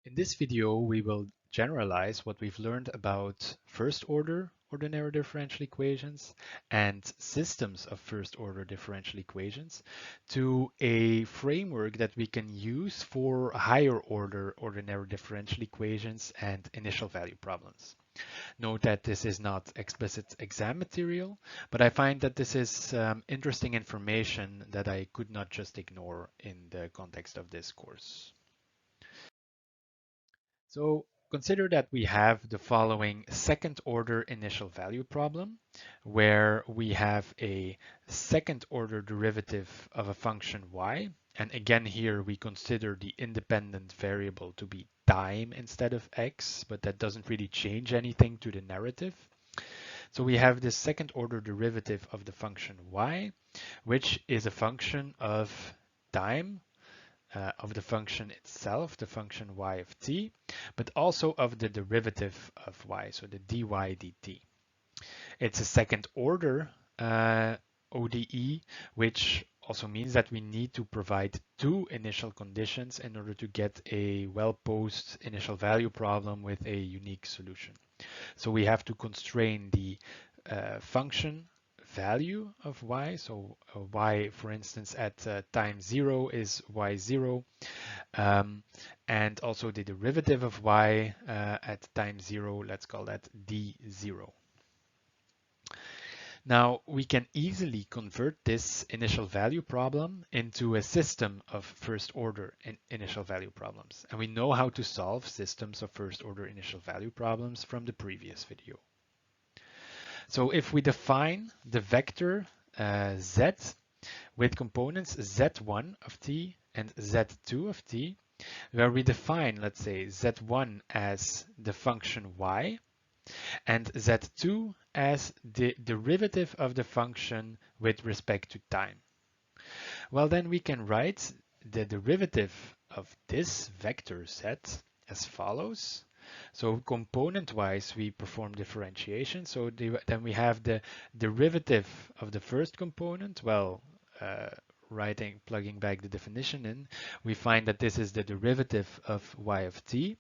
In this video, we will generalize what we've learned about first-order ordinary differential equations and systems of first-order differential equations to a framework that we can use for higher-order ordinary differential equations and initial value problems. Note that this is not explicit exam material, but I find that this is interesting information that I could not just ignore in the context of this course. So consider that we have the following second order initial value problem, where we have a second order derivative of a function y. And again, here we consider the independent variable to be time instead of x, but that doesn't really change anything to the narrative. So we have this second order derivative of the function y, which is a function of time, of the function itself, the function y of t, but also of the derivative of y, so the dy dt. It's a second order ODE, which also means that we need to provide two initial conditions in order to get a well-posed initial value problem with a unique solution. So we have to constrain the function value of y. So y, for instance, at time 0 is y0, and also the derivative of y at time 0, let's call that d0. Now we can easily convert this initial value problem into a system of first order initial value problems. And we know how to solve systems of first order initial value problems from the previous video. So if we define the vector z with components z1 of t and z2 of t, where we define, let's say, z1 as the function y and z2 as the derivative of the function with respect to time. Well, then we can write the derivative of this vector z as follows. So component-wise, we perform differentiation. So then we have the derivative of the first component. Well, plugging back the definition in, we find that this is the derivative of y of t.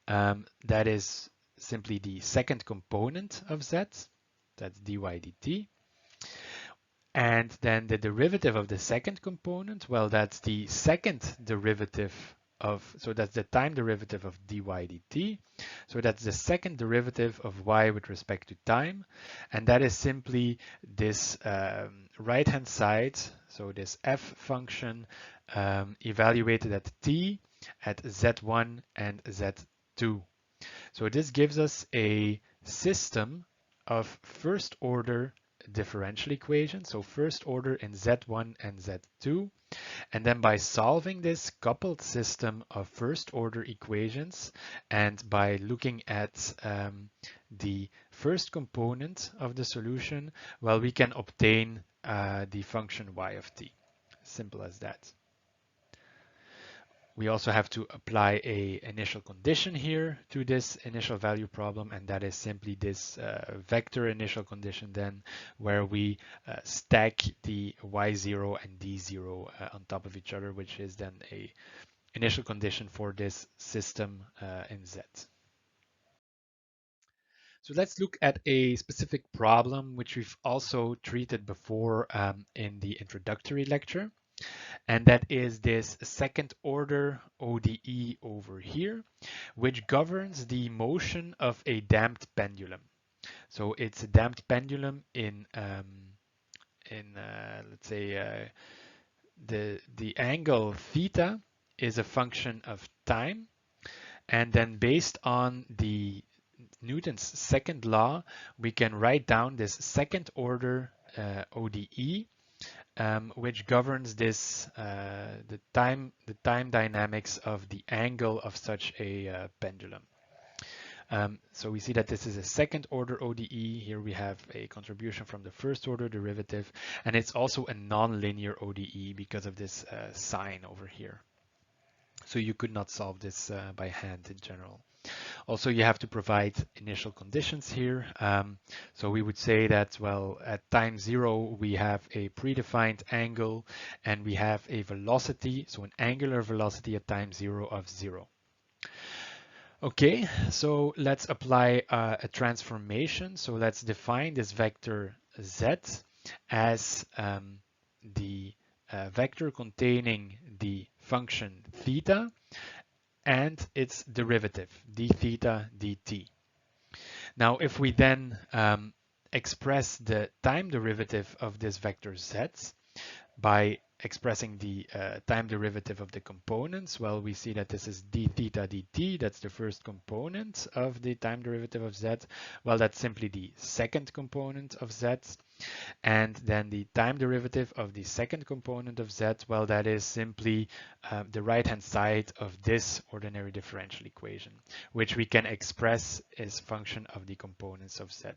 That is simply the second component of z. That's dy dt. And then the derivative of the second component, well, that's the second derivative so that's the time derivative of dy dt. So that's the second derivative of y with respect to time. And that is simply this right-hand side, so this f function evaluated at t, at z1 and z2. So this gives us a system of first order differential equations, so first order in z1 and z2. And then by solving this coupled system of first order equations and by looking at the first component of the solution, well, we can obtain the function y of t. Simple as that. We also have to apply a initial condition here to this initial value problem, and that is simply this vector initial condition then, where we stack the y0 and d0 on top of each other, which is then a initial condition for this system in Z. So let's look at a specific problem which we've also treated before in the introductory lecture. And that is this second order ODE over here, which governs the motion of a damped pendulum. So it's a damped pendulum in let's say the angle theta is a function of time, and then based on the Newton's second law, we can write down this second order ODE, which governs this the time dynamics of the angle of such a pendulum. So we see that this is a second order ODE. Here we have a contribution from the first order derivative, and it's also a nonlinear ODE because of this sign over here. So you could not solve this by hand in general. Also, you have to provide initial conditions here. So we would say that, well, at time 0, we have a predefined angle and we have a velocity, so an angular velocity at time 0 of 0. Okay, so let's apply a transformation. So let's define this vector z as the vector containing the function theta and its derivative, d theta dt. Now, if we then express the time derivative of this vector z by expressing the time derivative of the components, well, we see that this is d theta dt. That's the first component of the time derivative of z. Well, that's simply the second component of z. And then the time derivative of the second component of z, well, that is simply the right-hand side of this ordinary differential equation, which we can express as function of the components of z.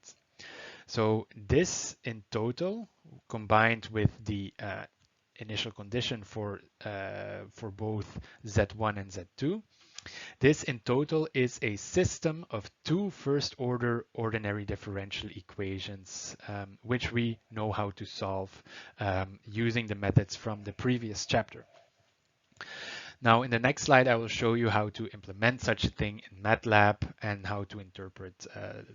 So this in total, combined with the initial condition for both z1 and z2, this in total is a system of two first-order ordinary differential equations, which we know how to solve using the methods from the previous chapter. Now, in the next slide, I will show you how to implement such a thing in MATLAB and how to interpret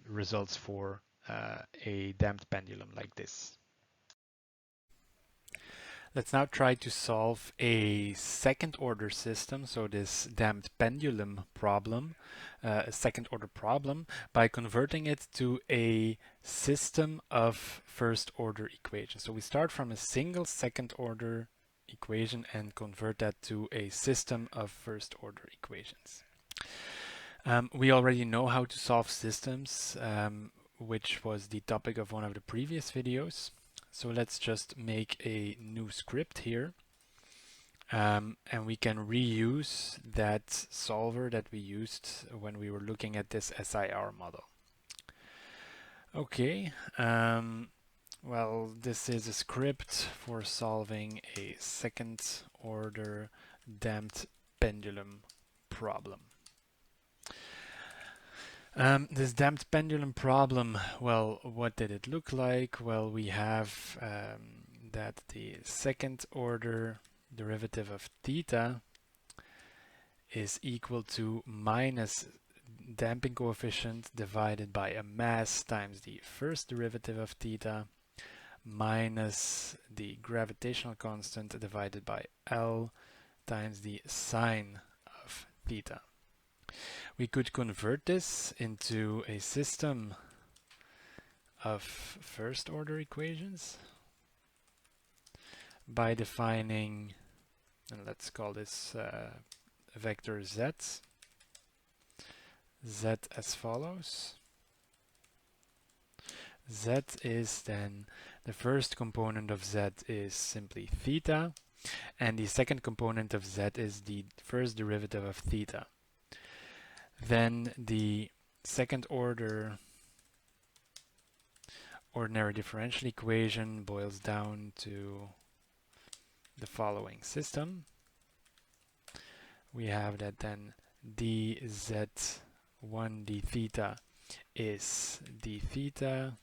results for a damped pendulum like this. Let's now try to solve a second order system, so this damped pendulum problem, a second order problem, by converting it to a system of first order equations. So we start from a single second order equation and convert that to a system of first order equations. We already know how to solve systems, which was the topic of one of the previous videos. So let's just make a new script here. And we can reuse that solver that we used when we were looking at this SIR model. Okay, well, this is a script for solving a second order damped pendulum problem. This damped pendulum problem, well, what did it look like? Well, we have that the second order derivative of theta is equal to minus damping coefficient divided by a mass times the first derivative of theta minus the gravitational constant divided by L times the sine of theta. We could convert this into a system of first order equations by defining, and let's call this vector z. Z as follows. Z is then, the first component of z is simply theta, and the second component of z is the first derivative of theta. Then the second order ordinary differential equation boils down to the following system. We have that then dz1 d theta is d theta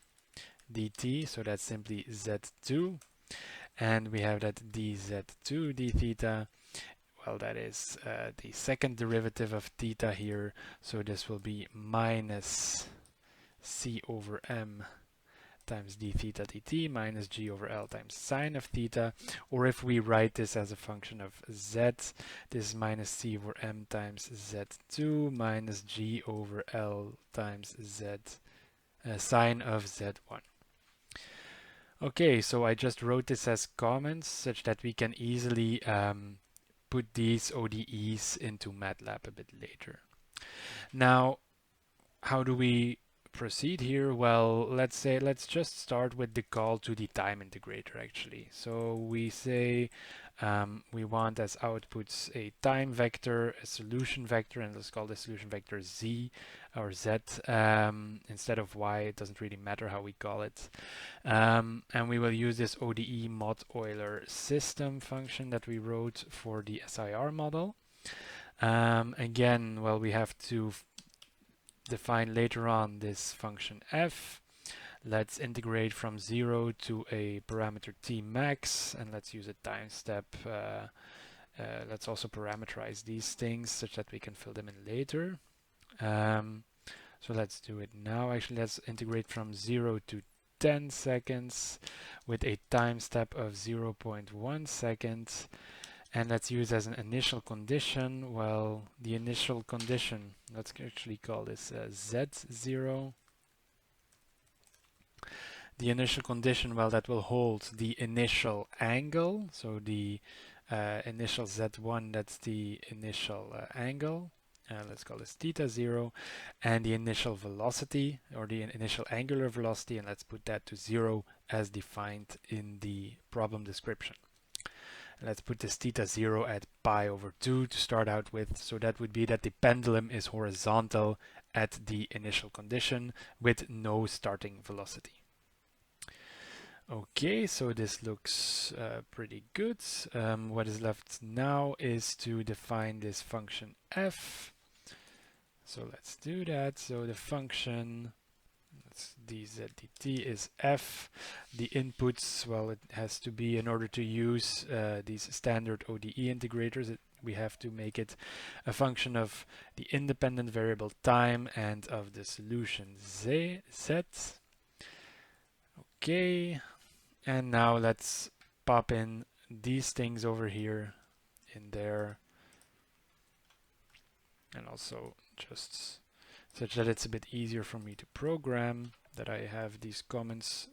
dt, so that's simply z2, and we have that dz2 d theta, well, that is the second derivative of theta here, so this will be minus c over m times d theta dt minus g over L times sine of theta, or if we write this as a function of z, this is minus c over m times z2 minus g over L times z sine of z1. Okay, so I just wrote this as comments such that we can easily put these ODEs into MATLAB a bit later. Now, how do we proceed here? Well, let's just start with the call to the time integrator actually. So we say we want as outputs a time vector, a solution vector, and let's call the solution vector z or z instead of y. It doesn't really matter how we call it. And we will use this ODE mod Euler system function that we wrote for the SIR model. Again, well, we have to define later on this function f. Let's integrate from 0 to a parameter t max, and let's use a time step. Let's also parameterize these things such that we can fill them in later. So let's do it now. Actually, let's integrate from 0 to 10 seconds with a time step of 0.1 second. And let's use as an initial condition, well, the initial condition, let's actually call this Z0. The initial condition, well, that will hold the initial angle. So the initial Z1, that's the initial angle. Let's call this theta 0. And the initial velocity, or the initial angular velocity, and let's put that to 0 as defined in the problem description. Let's put this theta 0 at pi over 2 to start out with. So that would be that the pendulum is horizontal at the initial condition with no starting velocity. Okay, so this looks pretty good. What is left now is to define this function f. So let's do that. So the function dz dt is f. The inputs, well, it has to be, in order to use these standard ODE integrators, we have to make it a function of the independent variable time and of the solution z. Okay, and now let's pop in these things over here in there, and also just such that it's a bit easier for me to program, that I have these comments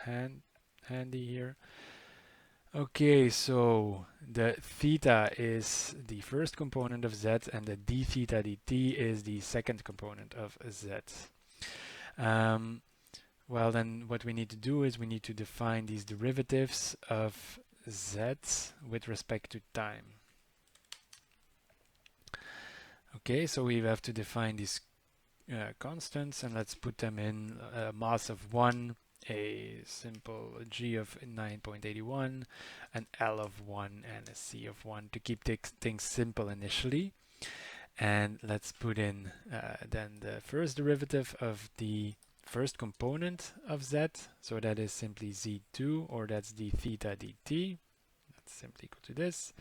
handy here. Okay, so the theta is the first component of z, and the d theta dt is the second component of z. Well, then what we need to do is we need to define these derivatives of z with respect to time. Okay, so we have to define these constants, and let's put them in a mass of 1, a simple g of 9.81, an L of 1, and a C of 1 to keep things simple initially. And let's put in then the first derivative of the first component of z, so that is simply z2, or that's the theta dt. That's simply equal to this.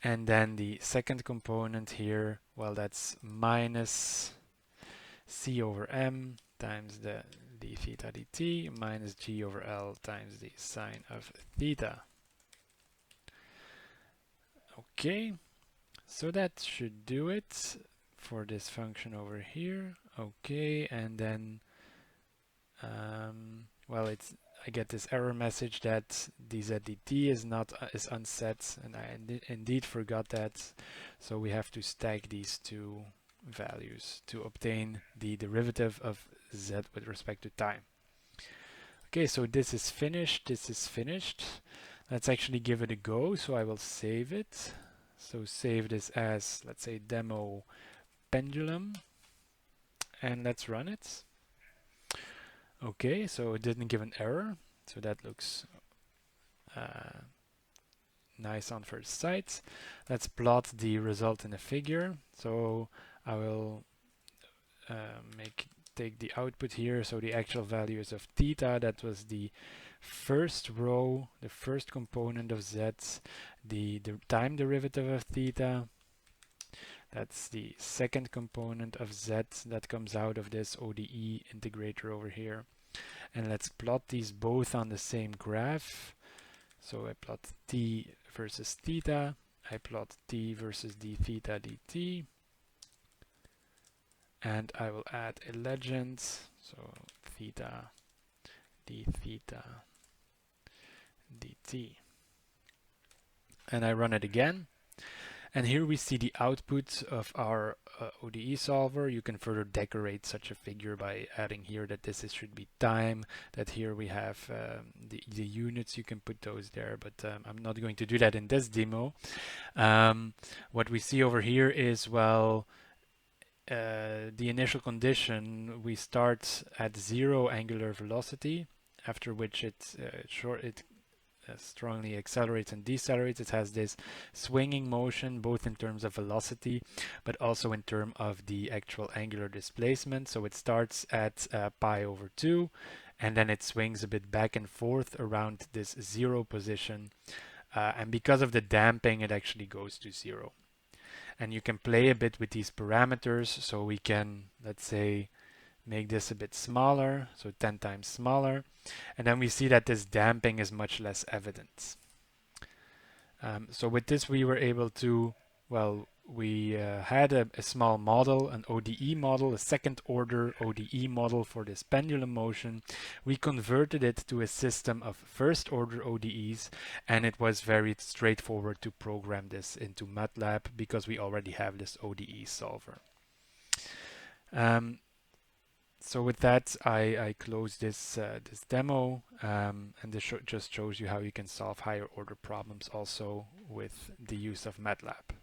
And then the second component here, well, that's minus c over m times the d theta dt minus g over L times the sine of theta. Okay, so that should do it for this function over here. Okay, and then well, I get this error message that dz dt is unset, and I indeed forgot that. So we have to stack these two values to obtain the derivative of z with respect to time. Okay, so this is finished. This is finished. Let's actually give it a go. So I will save it. So save this as, let's say, demo pendulum, and let's run it. Okay, so it didn't give an error, so that looks nice on first sight. Let's plot the result in a figure. So I will take the output here, so the actual values of theta, that was the first row, the first component of z, the time derivative of theta, that's the second component of z that comes out of this ODE integrator over here. And let's plot these both on the same graph. So I plot t versus theta, I plot t versus d theta dt, and I will add a legend, so theta d theta dt. And I run it again. And here we see the output of our ODE solver. You can further decorate such a figure by adding here that this should be time, that here we have the units, you can put those there, but I'm not going to do that in this demo. What we see over here is, well, the initial condition, we start at 0 angular velocity, after which it strongly accelerates and decelerates. It has this swinging motion, both in terms of velocity, but also in terms of the actual angular displacement. So it starts at pi over 2, and then it swings a bit back and forth around this 0 position. And because of the damping, it actually goes to 0. And you can play a bit with these parameters. So we can, let's say, make this a bit smaller, so 10 times smaller. And then we see that this damping is much less evident. So with this, we were able to, well, we had a small model, an ODE model, a second order ODE model for this pendulum motion. We converted it to a system of first order ODEs, and it was very straightforward to program this into MATLAB because we already have this ODE solver. So with that, I close this this demo, and this just shows you how you can solve higher order problems also with the use of MATLAB.